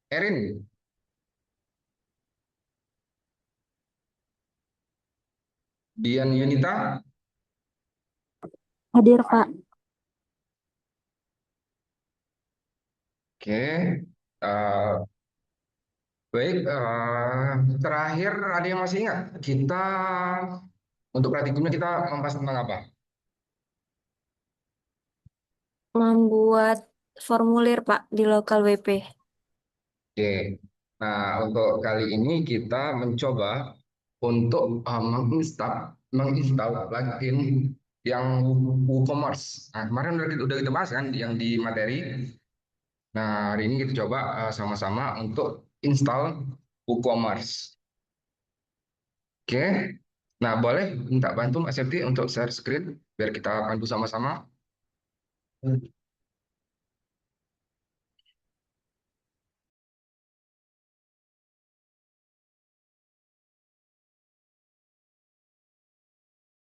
Erin, Dian Yunita. Hadir, Pak. Oke. Baik, terakhir ada yang masih ingat? Kita untuk praktikumnya kita membahas tentang apa? Membuat formulir, Pak, di lokal WP. Oke. Nah, untuk kali ini kita mencoba untuk menginstal plugin yang WooCommerce. Nah, kemarin udah kita bahas kan yang di materi. Nah, hari ini kita coba sama-sama untuk install WooCommerce. Oke. Nah, boleh minta bantu Mbak Septi untuk share screen biar kita pandu sama-sama.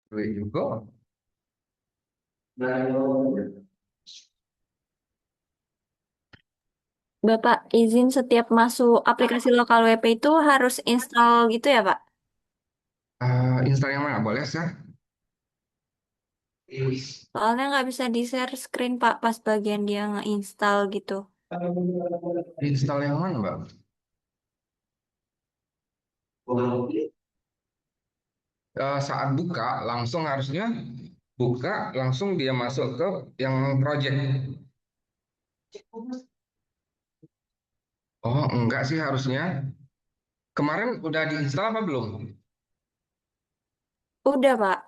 Here you go. Bapak izin setiap masuk aplikasi lokal WP itu harus install gitu ya, Pak? Install yang mana? Boleh, Sir? Soalnya nggak bisa di-share screen, Pak, pas bagian dia nge-install gitu. Install yang mana, Mbak? Saat buka, langsung harusnya buka, langsung dia masuk ke yang project. Oh, enggak sih harusnya. Kemarin udah diinstal apa belum? Udah, Pak.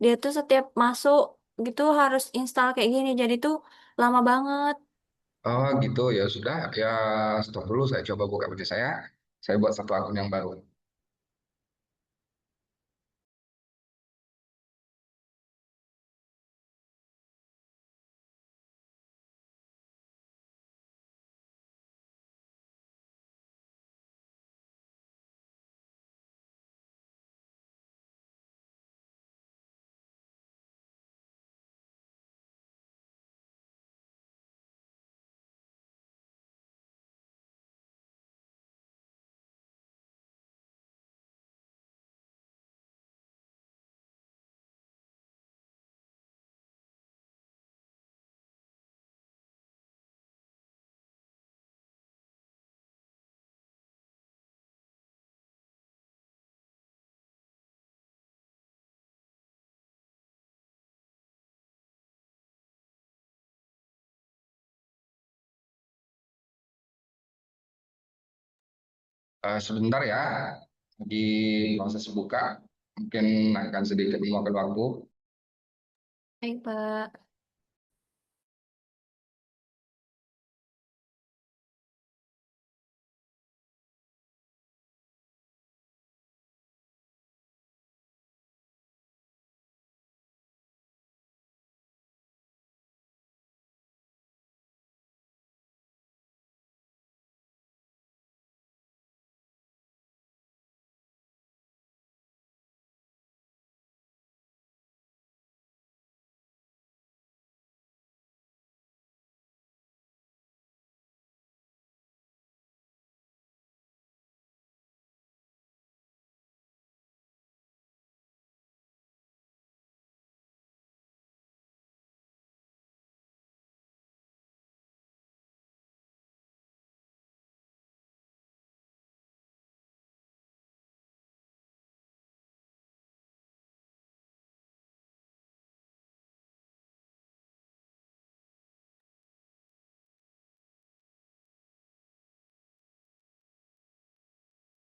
Dia tuh setiap masuk gitu harus install kayak gini. Jadi tuh lama banget. Oh, gitu. Ya sudah, ya stop dulu. Saya coba buka PC saya. Saya buat satu akun yang baru. Sebentar ya, di proses buka. Mungkin akan sedikit memakan waktu. Baik, Pak.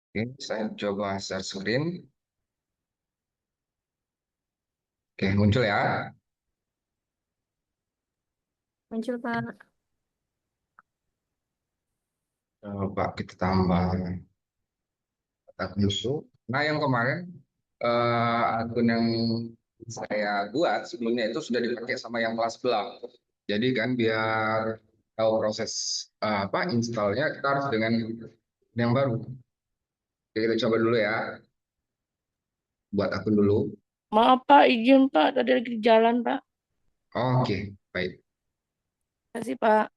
Oke, saya coba share screen. Oke, muncul ya. Muncul, Pak. Coba kita tambah akun dulu. Nah, yang kemarin akun yang saya buat sebelumnya itu sudah dipakai sama yang kelas belah. Jadi kan biar tahu proses apa installnya kita harus dengan yang baru. Oke, kita coba dulu ya. Buat akun dulu. Maaf Pak, izin Pak, tadi lagi di jalan Pak. Oke, baik. Kasih Pak.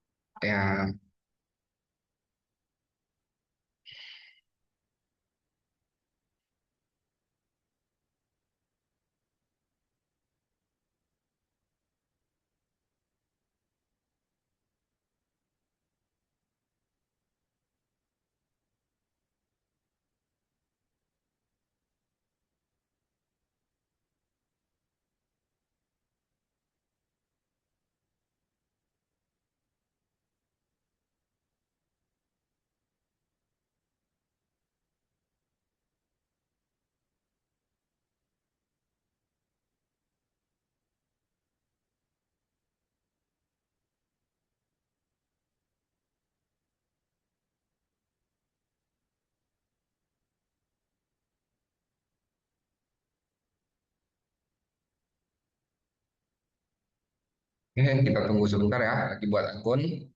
Ya, kita tunggu sebentar ya, lagi buat akun.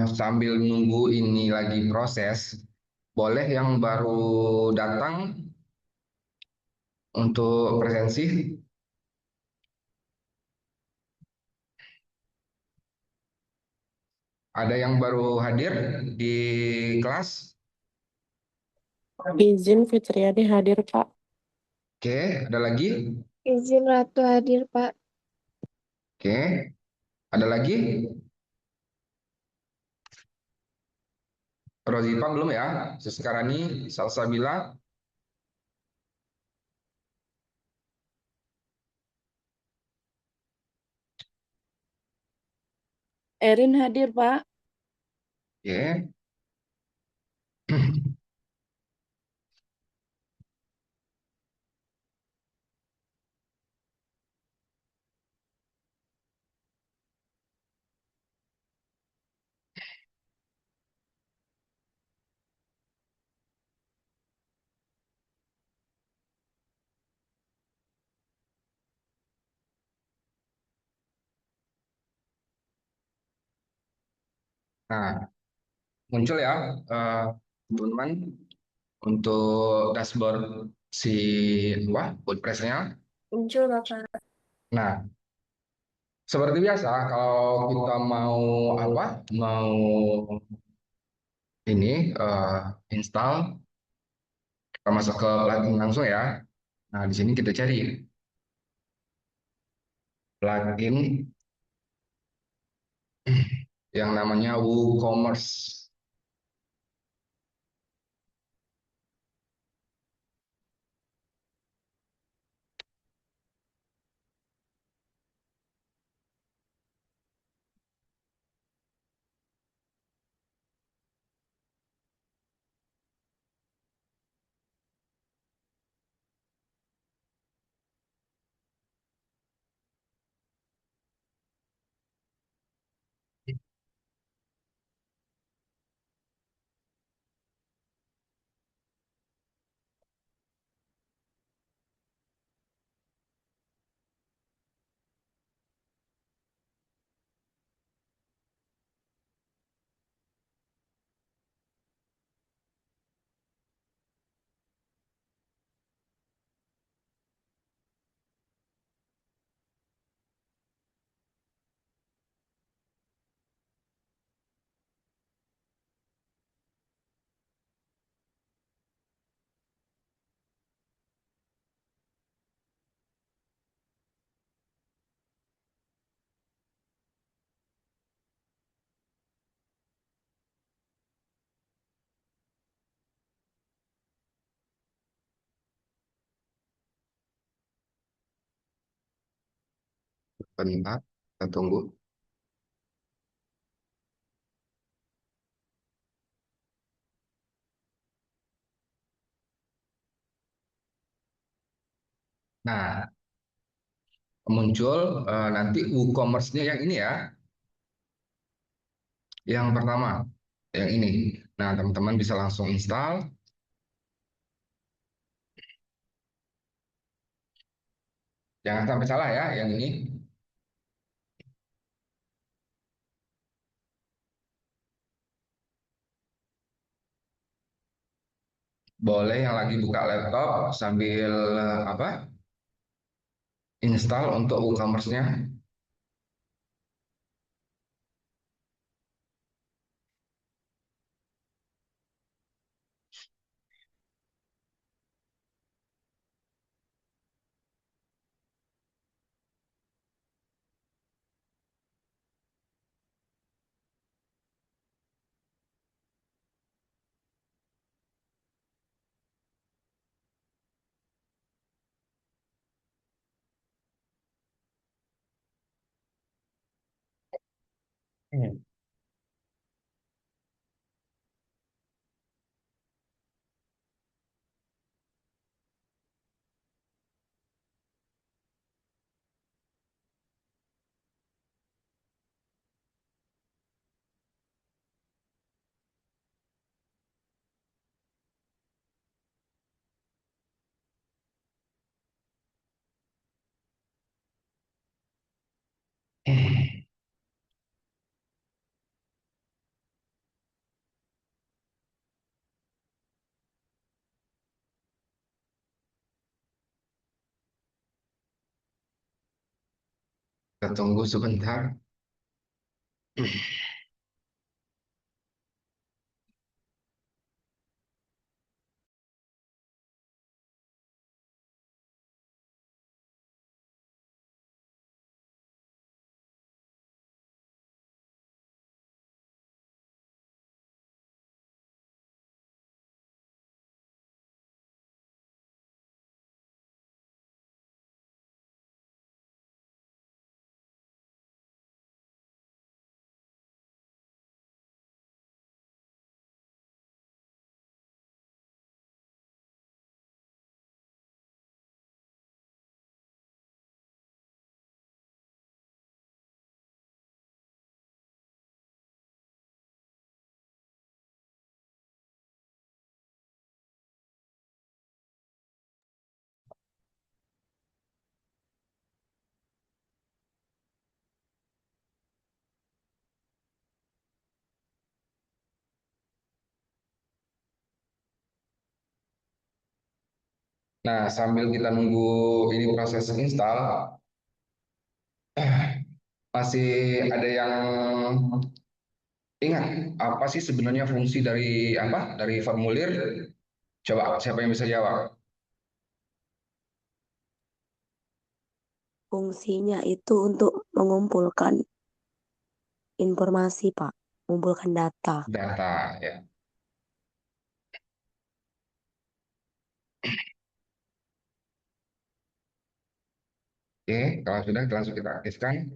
Sambil nunggu ini lagi proses, boleh yang baru datang untuk presensi, ada yang baru hadir di kelas? Izin Fitriani hadir Pak. Oke, ada lagi? Izin Ratu hadir, Pak. Oke, ada lagi? Rozipa belum ya? Sekarang ini Salsabila. Erin hadir Pak. Oke. Nah, muncul ya, teman-teman. untuk dashboard si apa WordPress-nya. Muncul Bapak. Nah, seperti biasa kalau kita mau apa mau ini install, kita masuk ke plugin langsung ya. Nah, di sini kita cari plugin yang namanya WooCommerce. Bentar, kita tunggu. Nah, muncul nanti WooCommerce-nya yang ini ya, yang pertama, yang ini. Nah, teman-teman bisa langsung install. Jangan sampai salah ya, yang ini. Boleh yang lagi buka laptop sambil apa? Install untuk WooCommerce-nya. Hmm. Kita tunggu sebentar. Nah, sambil kita nunggu ini proses install, masih ada yang ingat apa sih sebenarnya fungsi dari apa dari formulir? Coba siapa yang bisa jawab? Fungsinya itu untuk mengumpulkan informasi, Pak. Mengumpulkan data. Data ya. Oke, kalau sudah langsung kita aktifkan.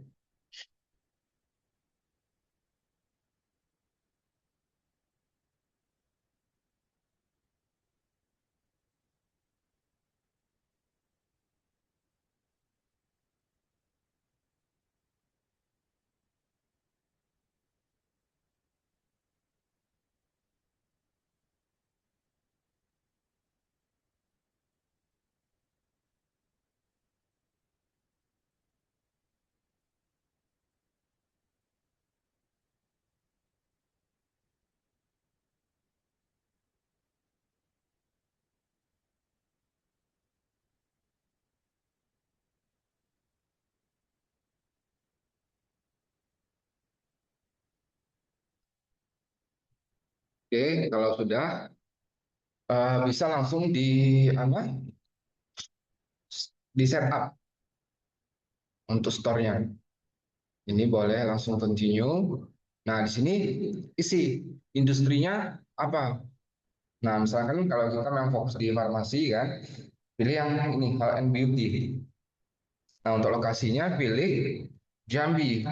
Oke, kalau sudah bisa langsung di apa? Di setup untuk store-nya. Ini boleh langsung continue. Nah, di sini isi industrinya apa? Nah, misalkan kalau kita memang fokus di farmasi kan, pilih yang ini health and beauty. Nah, untuk lokasinya pilih Jambi.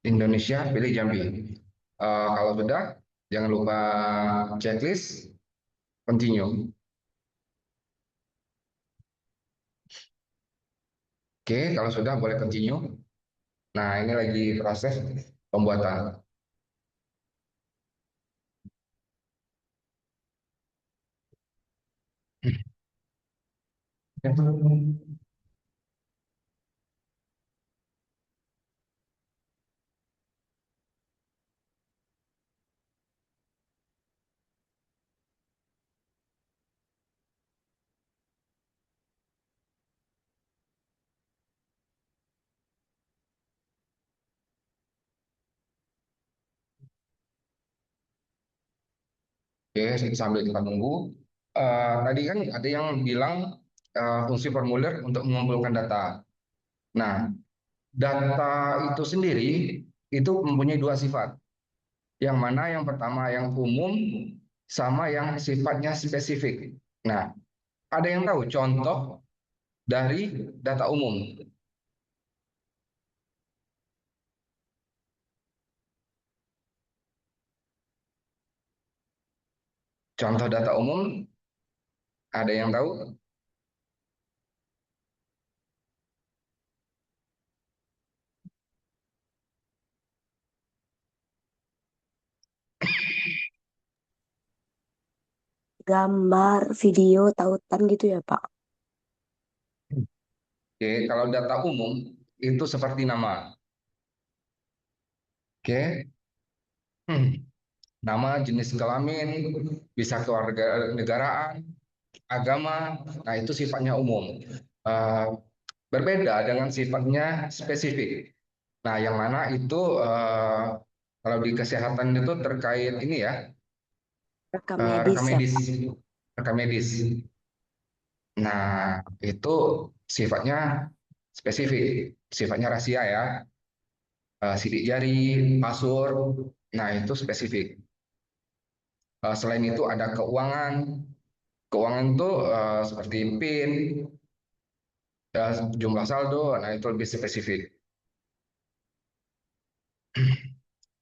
Indonesia, pilih Jambi. Kalau sudah, jangan lupa checklist, continue. Oke, kalau sudah boleh continue. Nah, ini lagi proses pembuatan. Oke, sambil kita nunggu. Tadi kan ada yang bilang fungsi formulir untuk mengumpulkan data. Nah, data itu sendiri itu mempunyai dua sifat. Yang mana yang pertama yang umum sama yang sifatnya spesifik. Nah, ada yang tahu contoh dari data umum? Contoh data umum, ada yang tahu? Gambar, video, tautan gitu ya, Pak. Oke, kalau data umum itu seperti nama. Oke, nama, jenis kelamin, bisa keluarga negaraan, agama. Nah, itu sifatnya umum. Eh, Berbeda dengan sifatnya spesifik. Nah, yang mana itu kalau di kesehatan itu terkait ini ya, Rekam medis rekam ya, medis, Pak. rekam medis. Nah, itu sifatnya spesifik, sifatnya rahasia ya. Sidik jari, password, nah itu spesifik. Selain itu ada keuangan, keuangan itu seperti PIN, jumlah saldo, nah itu lebih spesifik.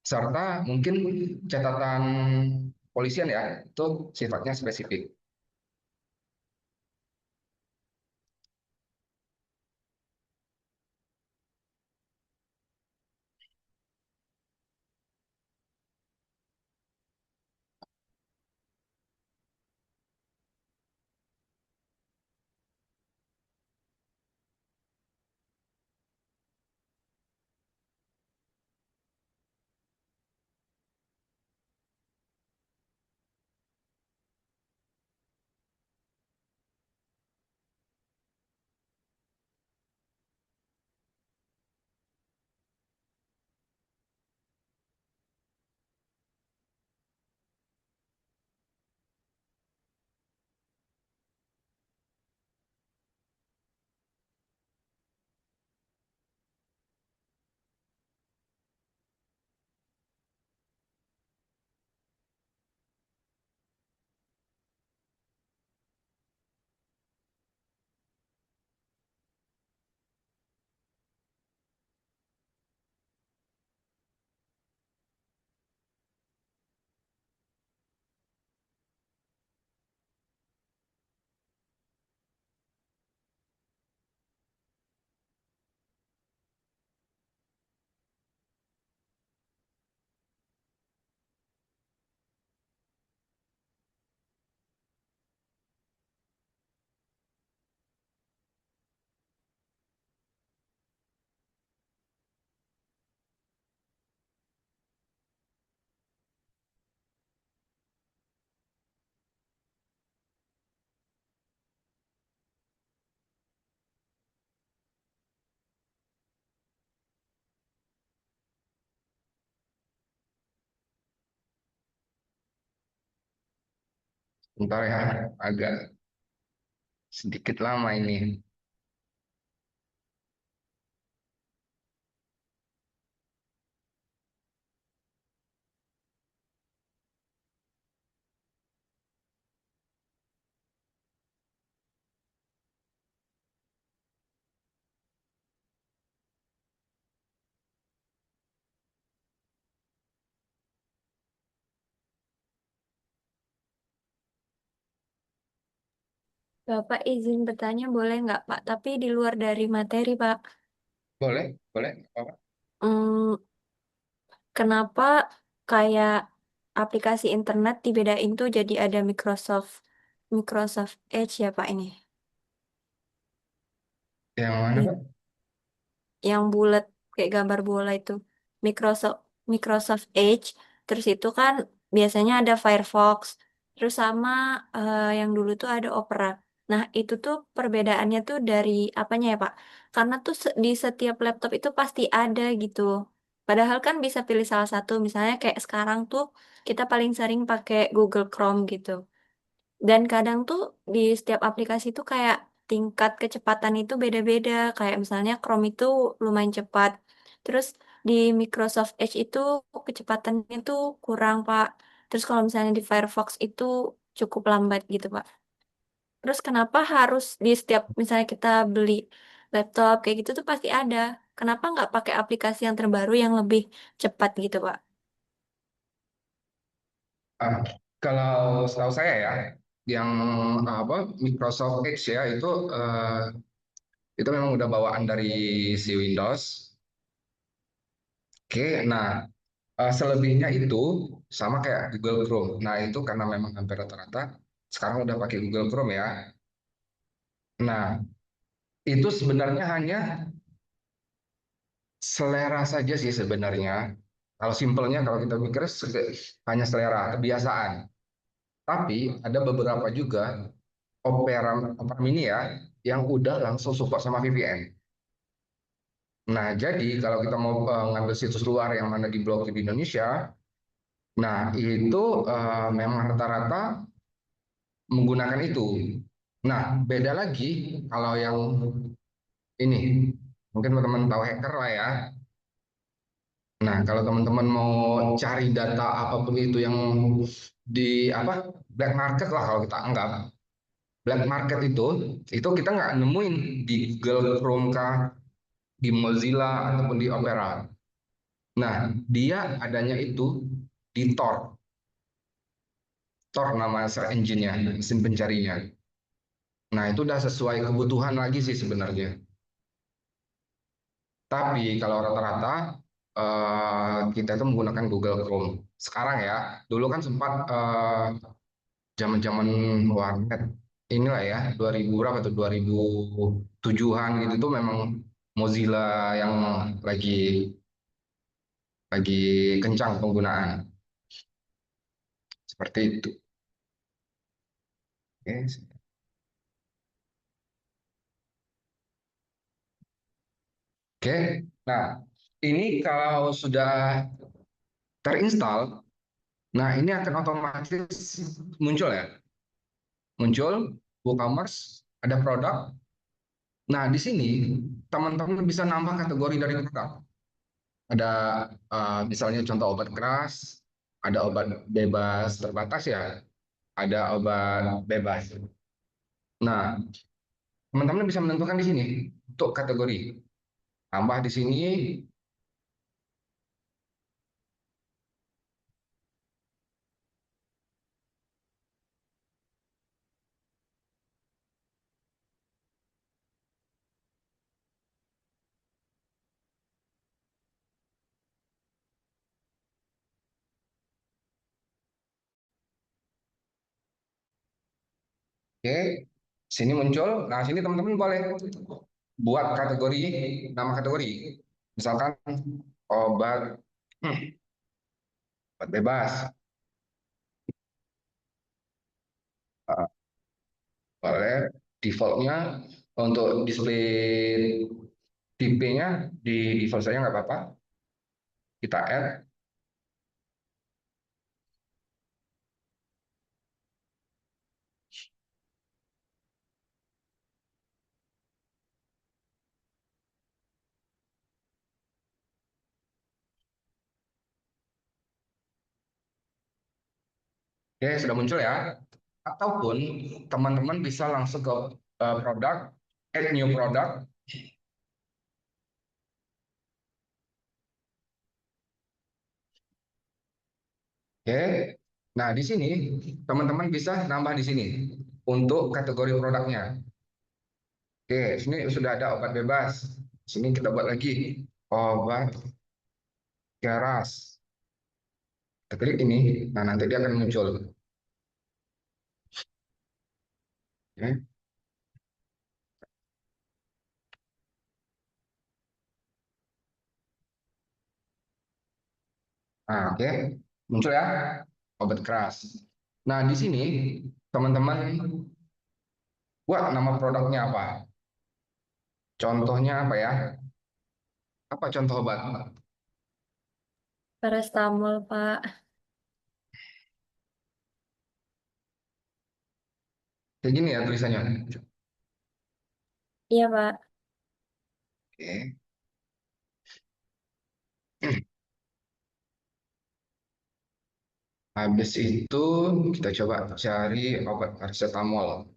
Serta mungkin catatan polisian ya, itu sifatnya spesifik. Bentar ya, agak sedikit lama ini. Bapak izin bertanya boleh nggak Pak? Tapi di luar dari materi Pak. Boleh, boleh. Nggak apa-apa. Hmm, kenapa kayak aplikasi internet dibedain tuh jadi ada Microsoft Microsoft Edge ya Pak ini? Yang mana, Di Pak? yang bulat kayak gambar bola itu Microsoft Microsoft Edge. Terus itu kan biasanya ada Firefox. Terus sama yang dulu tuh ada Opera. Nah, itu tuh perbedaannya tuh dari apanya ya, Pak? Karena tuh di setiap laptop itu pasti ada gitu. Padahal kan bisa pilih salah satu. Misalnya kayak sekarang tuh kita paling sering pakai Google Chrome gitu. Dan kadang tuh di setiap aplikasi tuh kayak tingkat kecepatan itu beda-beda. Kayak misalnya Chrome itu lumayan cepat. Terus di Microsoft Edge itu kecepatannya tuh kurang, Pak. Terus kalau misalnya di Firefox itu cukup lambat gitu, Pak. Terus kenapa harus di setiap misalnya kita beli laptop kayak gitu tuh pasti ada. Kenapa nggak pakai aplikasi yang terbaru yang lebih cepat gitu, Pak? Ah, kalau setahu saya ya, yang apa Microsoft Edge ya itu memang udah bawaan dari si Windows. Oke, nah selebihnya itu sama kayak Google Chrome. Nah itu karena memang hampir rata-rata sekarang udah pakai Google Chrome ya. Nah itu sebenarnya hanya selera saja sih sebenarnya. Kalau simpelnya kalau kita pikir hanya selera, kebiasaan. Tapi ada beberapa juga Opera, Opera Mini ya yang udah langsung support sama VPN. Nah, jadi kalau kita mau ngambil situs luar yang mana diblokir di Indonesia, nah itu memang rata-rata menggunakan itu. Nah, beda lagi kalau yang ini, mungkin teman-teman tahu hacker lah ya. Nah, kalau teman-teman mau cari data apapun itu yang di apa black market lah kalau kita anggap black market itu kita nggak nemuin di Google Chrome kah, di Mozilla ataupun di Opera. Nah, dia adanya itu di Tor. Tor nama search engine-nya, mesin pencarinya. Nah, itu udah sesuai kebutuhan lagi sih sebenarnya. Tapi kalau rata-rata kita itu menggunakan Google Chrome. Sekarang ya, dulu kan sempat zaman-zaman warnet inilah ya 2000 berapa tuh 2007-an gitu tuh memang Mozilla yang lagi lagi kencang penggunaan seperti itu. Oke. Oke. Nah, ini kalau sudah terinstall, nah ini akan otomatis muncul ya. Muncul WooCommerce, ada produk. Nah, di sini teman-teman bisa nambah kategori dari produk. Ada misalnya contoh obat keras, ada obat bebas terbatas ya, ada obat bebas. Nah, teman-teman bisa menentukan di sini untuk kategori. Tambah di sini. Oke, sini muncul. Nah, sini teman-teman boleh buat kategori, nama kategori. Misalkan obat, obat bebas. Uh, Boleh defaultnya untuk display tipenya di default saja nggak apa-apa. Kita add. Oke, sudah muncul ya. Ataupun teman-teman bisa langsung ke produk, add new product. Oke. Nah, di sini teman-teman bisa nambah di sini untuk kategori produknya. Oke, sini sudah ada obat bebas. Sini kita buat lagi obat keras. Kita klik ini, nah nanti dia akan muncul. Oke. Nah, oke, muncul ya obat keras. Nah, di sini teman-teman buat nama produknya apa? Contohnya apa ya? Apa contoh obat? Paracetamol, Pak. Kayak gini ya tulisannya. Iya, Pak. Oke. Habis itu kita coba cari obat paracetamol.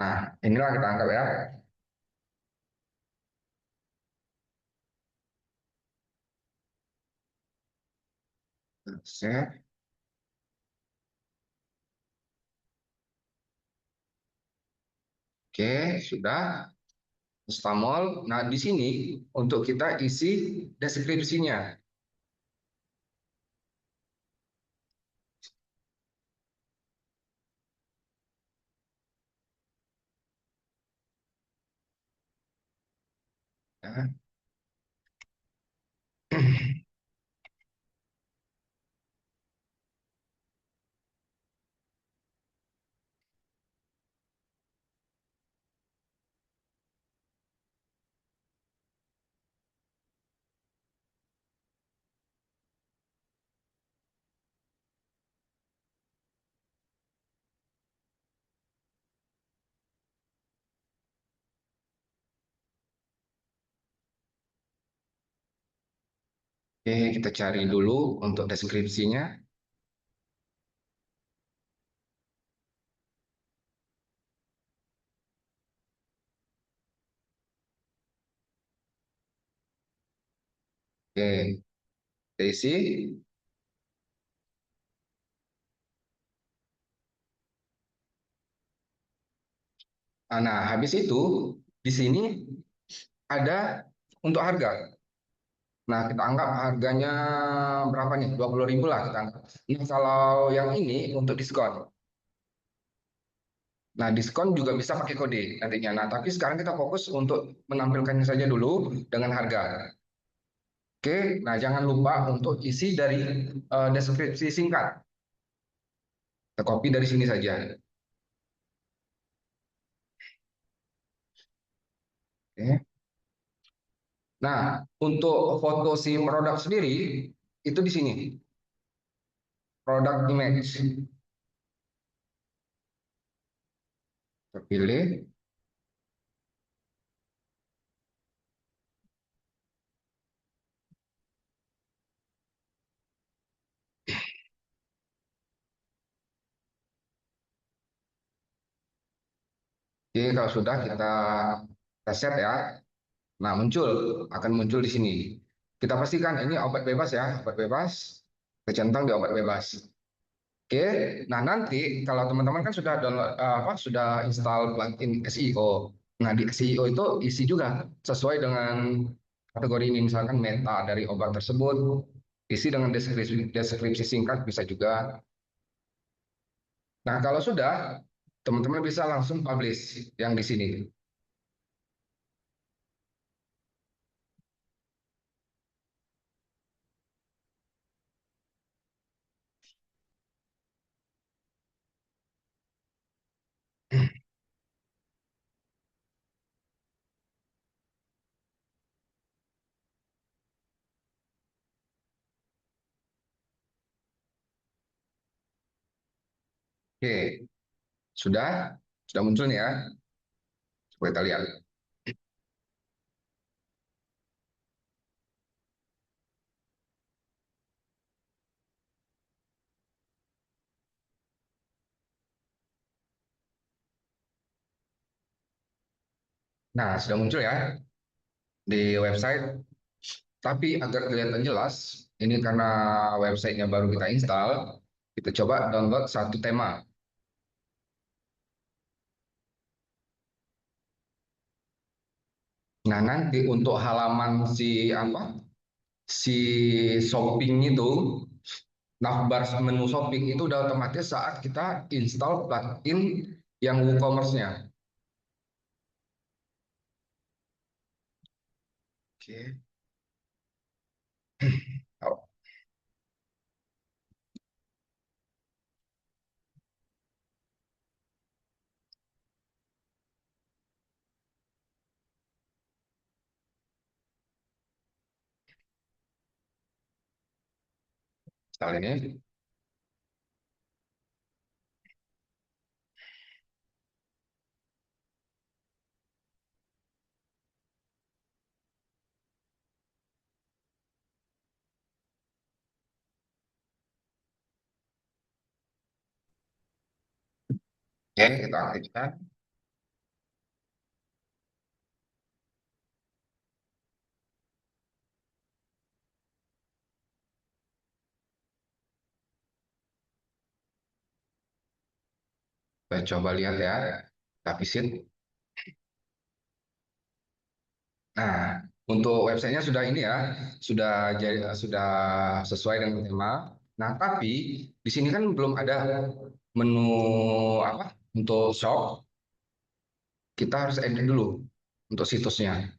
Nah, inilah kita anggap ya. Set. Oke, sudah. Paracetamol. Nah, di sini untuk kita isi deskripsinya. Ya. Oke, kita cari dulu untuk deskripsinya. Oke, kita isi. Nah, habis itu di sini ada untuk harga. Nah, kita anggap harganya berapa nih? 20.000 lah kita anggap. Nah, kalau yang ini untuk diskon. Nah, diskon juga bisa pakai kode nantinya. Nah, tapi sekarang kita fokus untuk menampilkannya saja dulu dengan harga. Oke, nah jangan lupa untuk isi dari deskripsi singkat. Kita copy dari sini saja. Oke. Nah, untuk foto si produk sendiri itu di sini, product image. Kita pilih. Oke, kalau sudah kita set ya. Nah, akan muncul di sini. Kita pastikan ini obat bebas ya, obat bebas. Kita centang di obat bebas. Oke, nah nanti kalau teman-teman kan sudah download sudah install plugin SEO. Nah, di SEO itu isi juga sesuai dengan kategori ini, misalkan meta dari obat tersebut, isi dengan deskripsi singkat bisa juga. Nah, kalau sudah, teman-teman bisa langsung publish yang di sini. Oke, sudah, sudah muncul nih ya. Coba kita lihat. Nah, sudah muncul ya di website. Tapi agar kelihatan jelas, ini karena websitenya baru kita install, kita coba download satu tema. Nah, nanti untuk halaman si shopping itu, navbar menu shopping itu udah otomatis saat kita install plugin yang WooCommerce-nya. Oke. Oh, install ini. Oke, kita aktifkan. Kita coba lihat ya, kita visit. Nah, untuk websitenya sudah ini ya, sudah sesuai dengan tema. Nah, tapi di sini kan belum ada menu untuk shop. Kita harus edit dulu untuk situsnya.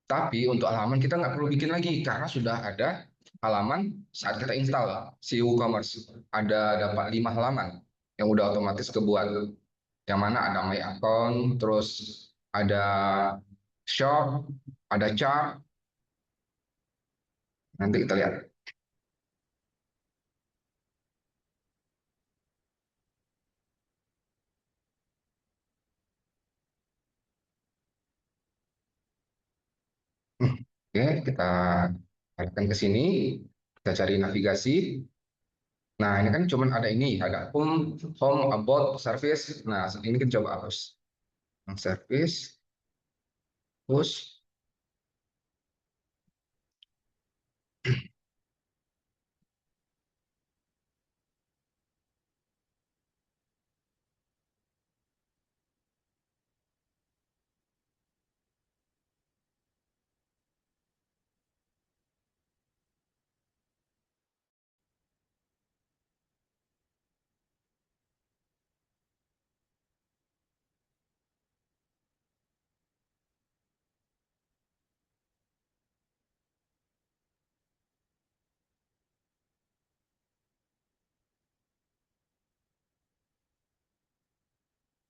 Tapi untuk halaman kita nggak perlu bikin lagi karena sudah ada halaman saat kita install si WooCommerce. Dapat 5 halaman yang udah otomatis kebuat. Yang mana ada My Account, terus ada shop, ada chart. Nanti kita lihat. Oke, kita arahkan ke sini. Kita cari navigasi. Nah, ini kan cuma ada ini, ada home, about, service. Nah, ini kita coba hapus. Service, push.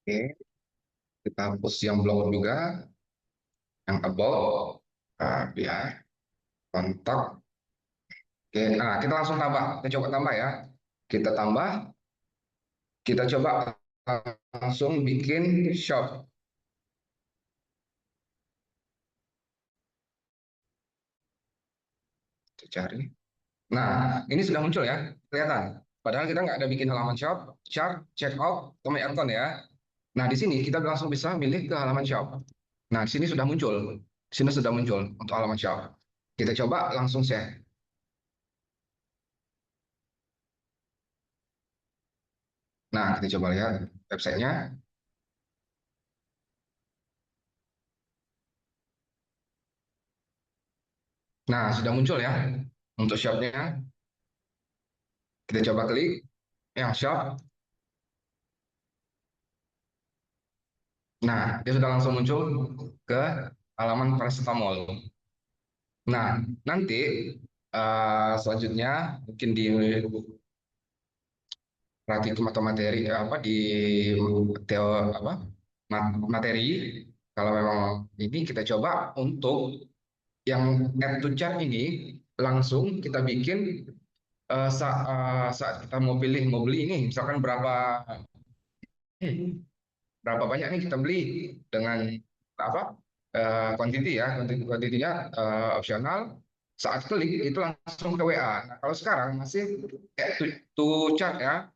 Oke, kita hapus yang blog juga, yang about, biar kontak. Oke, nah kita langsung tambah. Kita coba tambah ya. Kita tambah, kita coba langsung bikin shop. Kita cari. Nah, ini sudah muncul ya, kelihatan. Padahal kita nggak ada bikin halaman shop, chart, check out, atau my account ya. Nah, di sini kita langsung bisa milih ke halaman shop. Nah, di sini sudah muncul. Di sini sudah muncul untuk halaman shop. Kita coba langsung share. Nah, kita coba lihat websitenya. Nah, sudah muncul ya untuk shopnya. Kita coba klik yang shop. Nah, dia sudah langsung muncul ke halaman paracetamol. Nah, nanti selanjutnya mungkin di praktikum atau materi di teo materi, kalau memang ini kita coba untuk yang add to chart ini langsung kita bikin saat kita mau beli ini misalkan berapa banyak nih kita beli dengan apa quantity ya, quantity-nya opsional. Saat klik itu langsung ke WA. Nah, kalau sekarang masih to chart ya,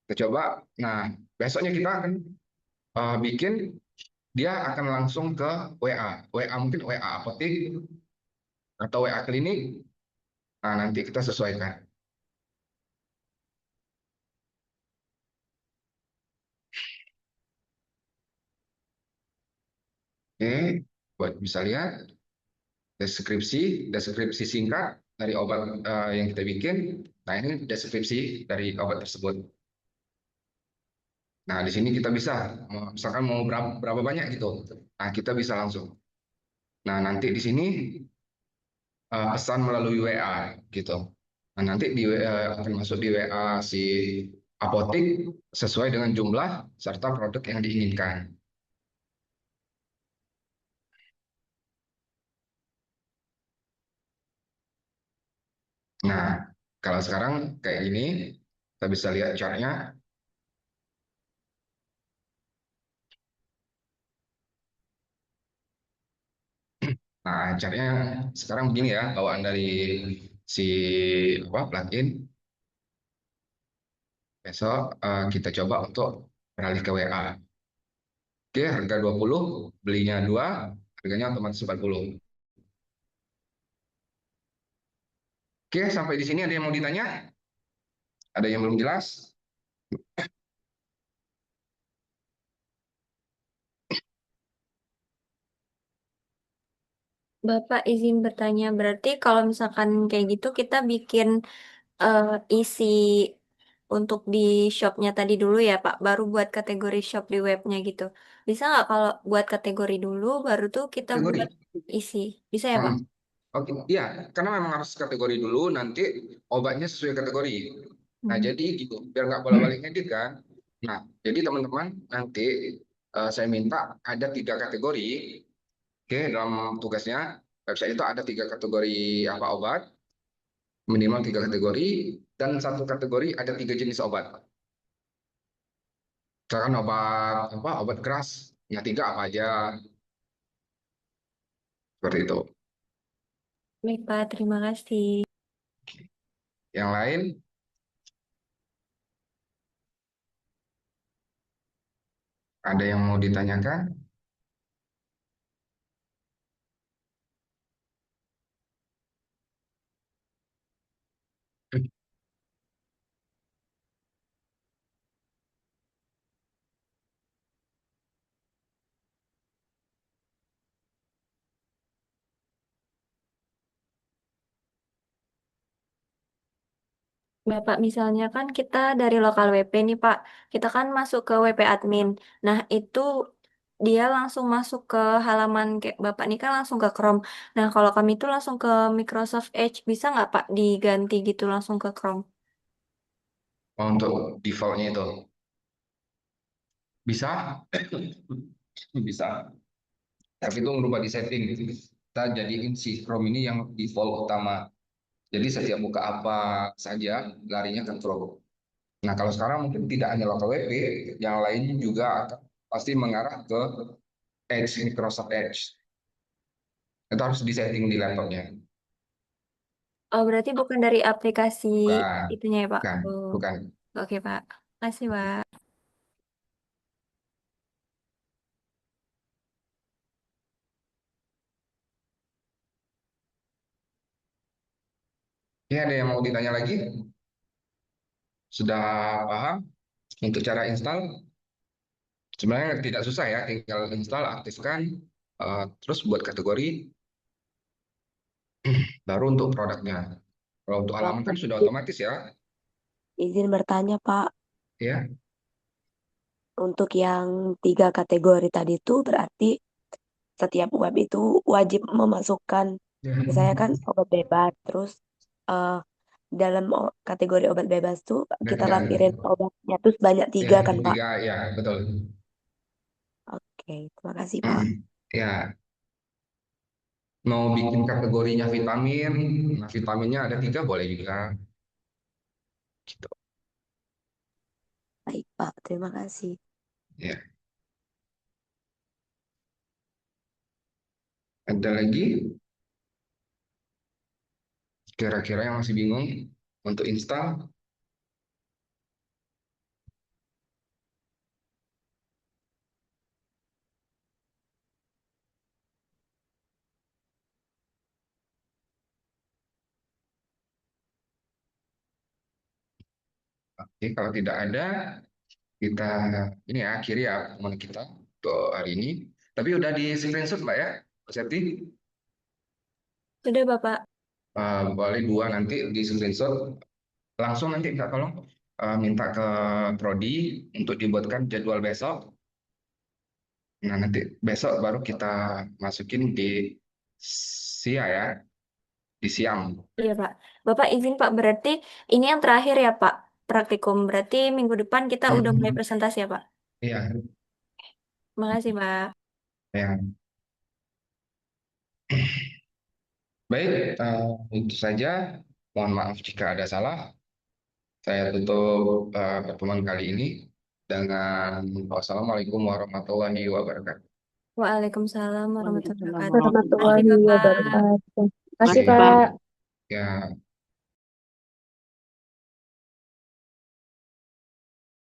kita coba. Nah, besoknya kita akan bikin dia akan langsung ke WA. WA mungkin WA apotik atau WA klinik. Nah, nanti kita sesuaikan. Oke, buat bisa lihat deskripsi singkat dari obat yang kita bikin. Nah, ini deskripsi dari obat tersebut. Nah, di sini kita bisa, misalkan mau berapa banyak gitu. Nah, kita bisa langsung. Nah, nanti di sini pesan melalui WA gitu. Nah, nanti di WA akan masuk di WA si apotik sesuai dengan jumlah serta produk yang diinginkan. Nah, kalau sekarang kayak gini, kita bisa lihat chartnya. Nah, chartnya sekarang begini ya, bawaan dari si apa plugin. Besok kita coba untuk beralih ke WA. Oke, harga 20, belinya 2, harganya otomatis 40. Oke, sampai di sini ada yang mau ditanya? Ada yang belum jelas? Bapak izin bertanya, berarti kalau misalkan kayak gitu kita bikin eh, isi untuk di shopnya tadi dulu ya Pak, baru buat kategori shop di webnya gitu. Bisa nggak kalau buat kategori dulu, baru tuh kita buat Kategori. isi? Bisa ya Pak? Hmm. Oke, iya, karena memang harus kategori dulu, nanti obatnya sesuai kategori. Nah, Hmm. jadi gitu, biar nggak bolak-balik edit kan. Nah, jadi teman-teman nanti saya minta ada 3 kategori. Oke, dalam tugasnya website itu ada 3 kategori apa obat, minimal 3 kategori, dan satu kategori ada 3 jenis obat. Misalkan obat apa, obat keras, ya 3 apa aja, seperti itu. Baik Pak, terima kasih. Yang lain, ada yang mau ditanyakan? Bapak, misalnya kan kita dari lokal WP nih Pak, kita kan masuk ke WP admin. Nah itu dia langsung masuk ke halaman kayak Bapak nih kan langsung ke Chrome. Nah kalau kami itu langsung ke Microsoft Edge, bisa nggak Pak diganti gitu langsung ke Chrome? Untuk defaultnya itu bisa, bisa. Tapi itu merubah di setting. Kita jadiin si Chrome ini yang default utama. Jadi setiap buka apa saja larinya ke Chrome. Nah, kalau sekarang mungkin tidak hanya local WP, yang lain juga akan pasti mengarah ke Edge, Microsoft Edge. Itu harus disetting di laptopnya. Oh berarti bukan dari aplikasi Bukan, itunya ya Pak? bukan, Oh, bukan. oke Pak. Makasih Pak. Ini ada yang mau ditanya lagi? Sudah paham untuk cara install? Sebenarnya tidak susah ya, tinggal install, aktifkan, terus buat kategori, baru untuk produknya. Kalau untuk halaman kan Bapak, sudah otomatis ya, izin bertanya, Pak. ya. Untuk yang 3 kategori tadi itu berarti setiap web itu wajib memasukkan, misalnya kan obat bebas, terus eh, dalam kategori obat bebas tuh Ada kita tiga, lampirin obatnya tuh sebanyak ya, 3 kan, Pak? 3 ya betul. Oke, terima kasih, Pak. Mm, ya, mau bikin kategorinya vitamin, nah vitaminnya ada 3 boleh juga. Gitu. Baik, Pak. Terima kasih. Ya, ada lagi kira-kira yang masih bingung untuk install? Oke, kalau tidak ada, kita ini ya akhiri ya pertemuan kita untuk hari ini. Tapi udah di screenshot Mbak ya, Mbak Septi? Sudah, Bapak. Boleh dua nanti di screenshot. Langsung nanti Kak tolong minta ke Prodi untuk dibuatkan jadwal besok. Nah, nanti besok baru kita masukin di SIA ya, di Siam. Iya, Pak. Bapak izin, Pak. Berarti ini yang terakhir ya, Pak. Praktikum. Berarti minggu depan kita udah mulai Mhm. presentasi ya, Pak. Iya, Makasih, Pak. ya. Baik, itu saja. Mohon maaf jika ada salah. Saya tutup pertemuan kali ini dengan wassalamualaikum warahmatullahi wabarakatuh. Waalaikumsalam warahmatullahi Waalaikumsalam wabarakatuh. warahmatullahi Makasih, Warahmatullahi Bapak. wabarakatuh. wabarakatuh. Makasih, Makasih, Pak. Pak. Ya.